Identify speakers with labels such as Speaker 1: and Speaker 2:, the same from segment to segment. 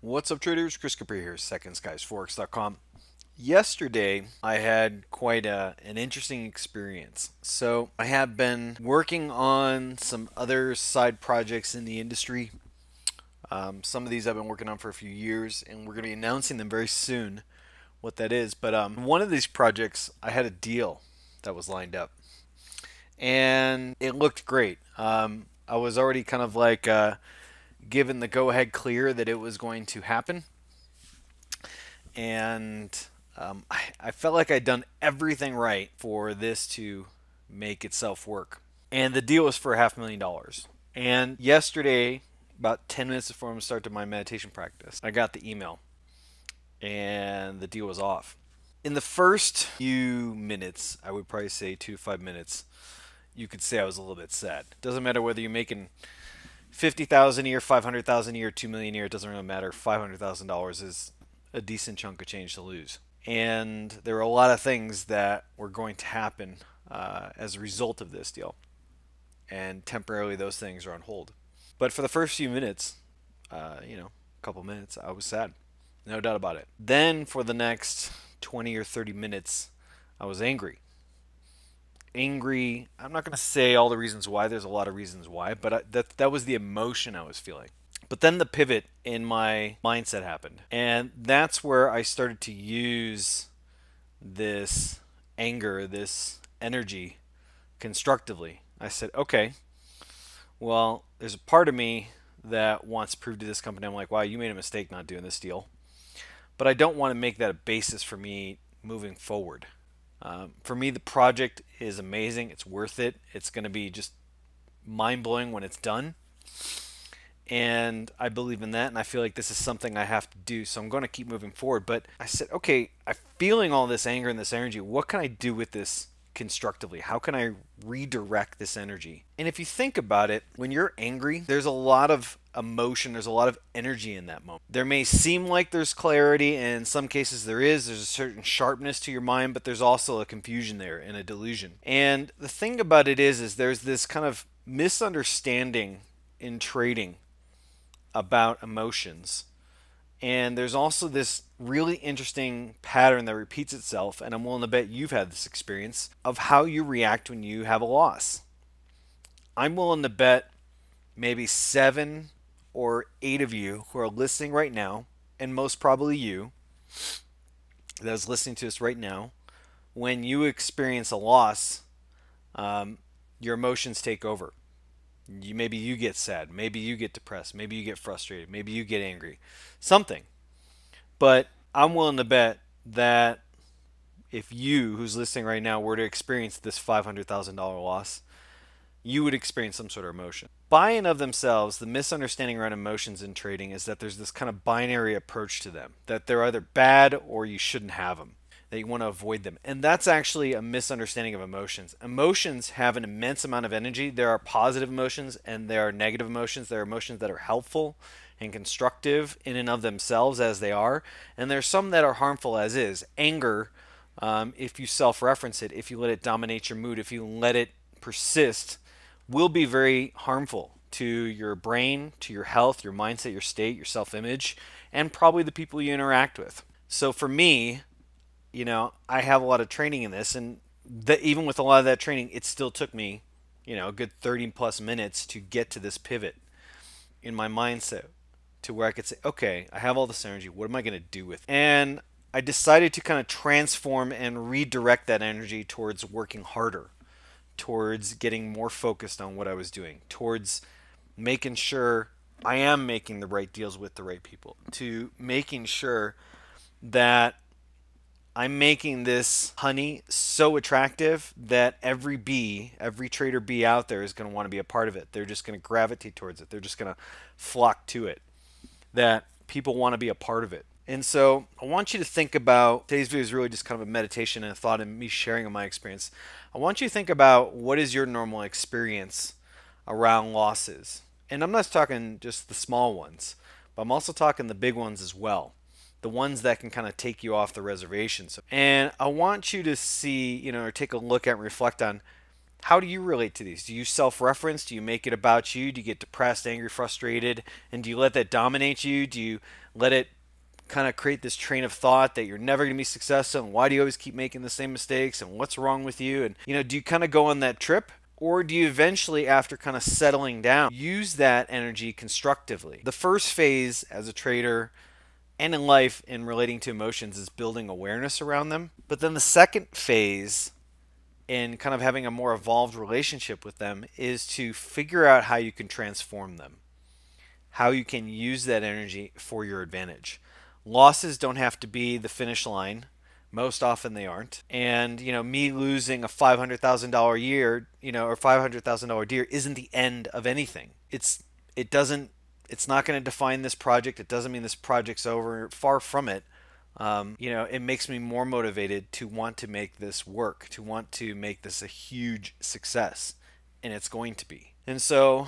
Speaker 1: What's up, traders? Chris Capri here, SecondSkiesForex.com. Yesterday, I had quite an interesting experience. So, I have been working on some other side projects in the industry. Some of these I've been working on for a few years, and we're going to be announcing them very soon, what that is. But one of these projects, I had a deal that was lined up, and it looked great. I was already kind of like given the go ahead clear that it was going to happen. And I felt like I'd done everything right for this to make itself work. And the deal was for $500,000. And yesterday, about 10 minutes before I'm going to start my meditation practice, I got the email and the deal was off. In the first few minutes, I would probably say 2 to 5 minutes, you could say I was a little bit sad. Doesn't matter whether you're making 50,000 a year, 500,000 a year, 2 million a year. It doesn't really matter. $500,000 is a decent chunk of change to lose. And there were a lot of things that were going to happen as a result of this deal. And temporarily, those things are on hold. But for the first few minutes, a couple minutes, I was sad. No doubt about it. Then for the next 20 or 30 minutes, I was angry. Angry. I'm not going to say all the reasons why. There's a lot of reasons why, but that was the emotion I was feeling. But then the pivot in my mindset happened. And that's where I started to use this anger, this energy constructively. I said, okay, well, there's a part of me that wants to prove to this company, I'm like, wow, you made a mistake not doing this deal. But I don't want to make that a basis for me moving forward. For me, the project is amazing. It's worth it. It's going to be just mind blowing when it's done. And I believe in that, and I feel like this is something I have to do, so I'm going to keep moving forward. But I said, okay, I'm feeling all this anger and this energy. What can I do with this constructively? How can I redirect this energy? And if you think about it, when you're angry, there's a lot of emotion, there's a lot of energy in that moment. There may seem like there's clarity, and in some cases there is. There's a certain sharpness to your mind, but there's also a confusion there and a delusion. And the thing about it is there's this kind of misunderstanding in trading about emotions. And there's also this really interesting pattern that repeats itself, and I'm willing to bet you've had this experience of how you react when you have a loss. I'm willing to bet maybe 7 or 8 of you who are listening right now, and most probably you that is listening to us right now, when you experience a loss, your emotions take over. Maybe you get sad, maybe you get depressed, maybe you get frustrated, maybe you get angry, something. But I'm willing to bet that if you, who's listening right now, were to experience this $500,000 loss, you would experience some sort of emotion. By and of themselves, the misunderstanding around emotions in trading is that there's this kind of binary approach to them, that they're either bad or you shouldn't have them, that you want to avoid them. And that's actually a misunderstanding of emotions. Emotions have an immense amount of energy. There are positive emotions and there are negative emotions. There are emotions that are helpful and constructive in and of themselves as they are, and there's some that are harmful as is. Anger, if you self-reference it, if you let it dominate your mood, if you let it persist, will be very harmful to your brain, to your health, your mindset, your state, your self-image, and probably the people you interact with. So for me, I have a lot of training in this, and even with a lot of that training, it still took me, a good 30 plus minutes to get to this pivot in my mindset to where I could say, okay, I have all this energy. What am I going to do with it? And I decided to kind of transform and redirect that energy towards working harder, towards getting more focused on what I was doing, towards making sure I am making the right deals with the right people, to making sure that I'm making this honey so attractive that every bee, every trader bee out there is going to want to be a part of it. They're just going to gravitate towards it. They're just going to flock to it. That people want to be a part of it. And so I want you to think about today's video is really just kind of a meditation and a thought and me sharing of my experience. I want you to think about what is your normal experience around losses. And I'm not talking just the small ones, but I'm also talking the big ones as well. The ones that can kind of take you off the reservation. And I want you to see, or take a look at and reflect on how do you relate to these? Do you self-reference? Do you make it about you? Do you get depressed, angry, frustrated? And do you let that dominate you? Do you let it kind of create this train of thought that you're never going to be successful and why do you always keep making the same mistakes and what's wrong with you? And, do you kind of go on that trip? Or do you eventually, after kind of settling down, use that energy constructively? The first phase as a trader and in life in relating to emotions is building awareness around them. But then the second phase in kind of having a more evolved relationship with them is to figure out how you can transform them, how you can use that energy for your advantage. Losses don't have to be the finish line. Most often they aren't. And, me losing a $500,000 year, or $500,000 deer isn't the end of anything. It's not going to define this project. It doesn't mean this project's over. Far from it. It makes me more motivated to want to make this work, to want to make this a huge success. And it's going to be. And so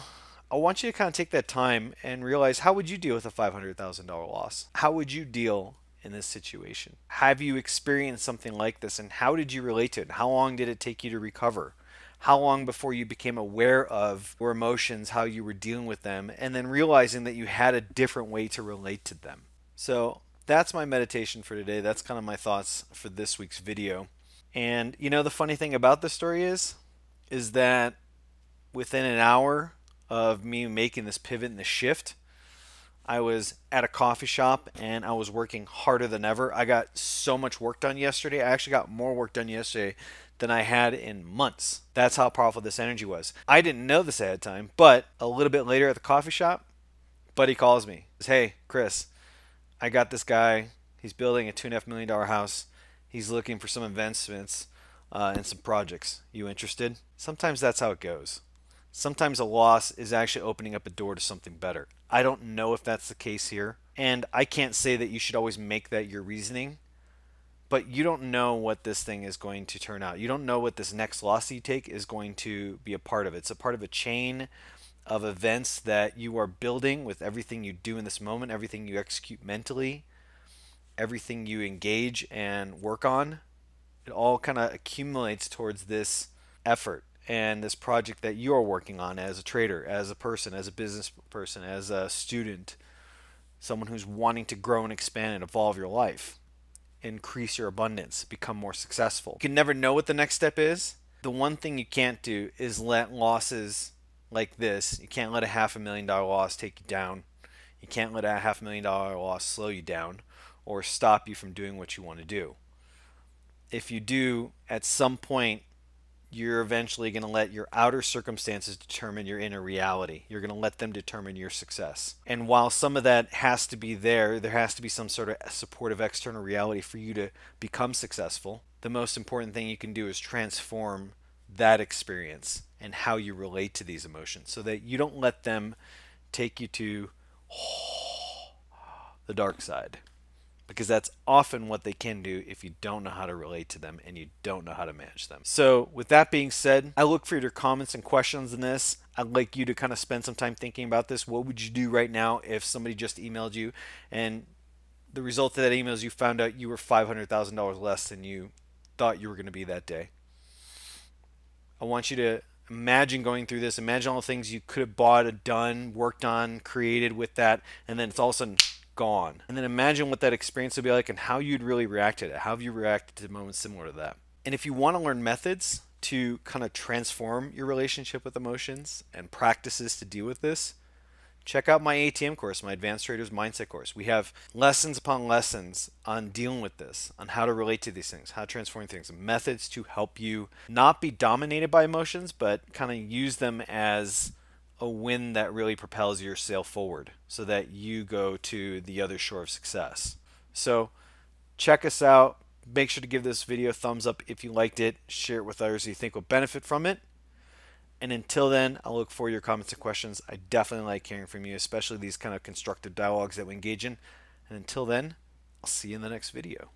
Speaker 1: I want you to kind of take that time and realize, how would you deal with a $500,000 loss? How would you deal in this situation? Have you experienced something like this, and how did you relate to it? How long did it take you to recover? How long before you became aware of your emotions, how you were dealing with them, and then realizing that you had a different way to relate to them? So that's my meditation for today. That's kind of my thoughts for this week's video. And the funny thing about this story is that within an hour of me making this pivot and this shift, I was at a coffee shop and I was working harder than ever. I got so much work done yesterday. I actually got more work done yesterday than I had in months. That's how powerful this energy was. I didn't know this ahead of time, but a little bit later at the coffee shop, buddy calls me. Says, "Hey, Chris, I got this guy. He's building a $2.5 million house. He's looking for some investments and some projects. You interested?" Sometimes that's how it goes. Sometimes a loss is actually opening up a door to something better. I don't know if that's the case here. And I can't say that you should always make that your reasoning. But you don't know what this thing is going to turn out. You don't know what this next loss you take is going to be a part of. It's a part of a chain of events that you are building with everything you do in this moment, everything you execute mentally, everything you engage and work on. It all kind of accumulates towards this effort and this project that you are working on as a trader, as a person, as a business person, as a student, someone who's wanting to grow and expand and evolve your life, increase your abundance, become more successful. You can never know what the next step is. The one thing you can't do is let losses like this, you can't let a $500,000 loss take you down. You can't let a $500,000 loss slow you down or stop you from doing what you want to do. If you do, at some point, you're eventually going to let your outer circumstances determine your inner reality. You're going to let them determine your success. And while some of that has to be there has to be some sort of supportive external reality for you to become successful. The most important thing you can do is transform that experience and how you relate to these emotions so that you don't let them take you to the dark side. Because that's often what they can do if you don't know how to relate to them and you don't know how to manage them. So with that being said, I look for your comments and questions in this. I'd like you to kind of spend some time thinking about this. What would you do right now if somebody just emailed you and the result of that email is you found out you were $500,000 less than you thought you were going to be that day? I want you to imagine going through this. Imagine all the things you could have bought, done, worked on, created with that, and then it's all of a sudden gone. And then imagine what that experience would be like and how you'd really react to it. How have you reacted to moments similar to that? And if you want to learn methods to kind of transform your relationship with emotions and practices to deal with this, check out my ATM course, my Advanced Traders Mindset course. We have lessons upon lessons on dealing with this, on how to relate to these things, how to transform things, methods to help you not be dominated by emotions, but kind of use them as a wind that really propels your sail forward so that you go to the other shore of success. So check us out. Make sure to give this video a thumbs up if you liked it. Share it with others who you think will benefit from it. And until then, I'll look for your comments and questions. I definitely like hearing from you, especially these kind of constructive dialogues that we engage in. And until then, I'll see you in the next video.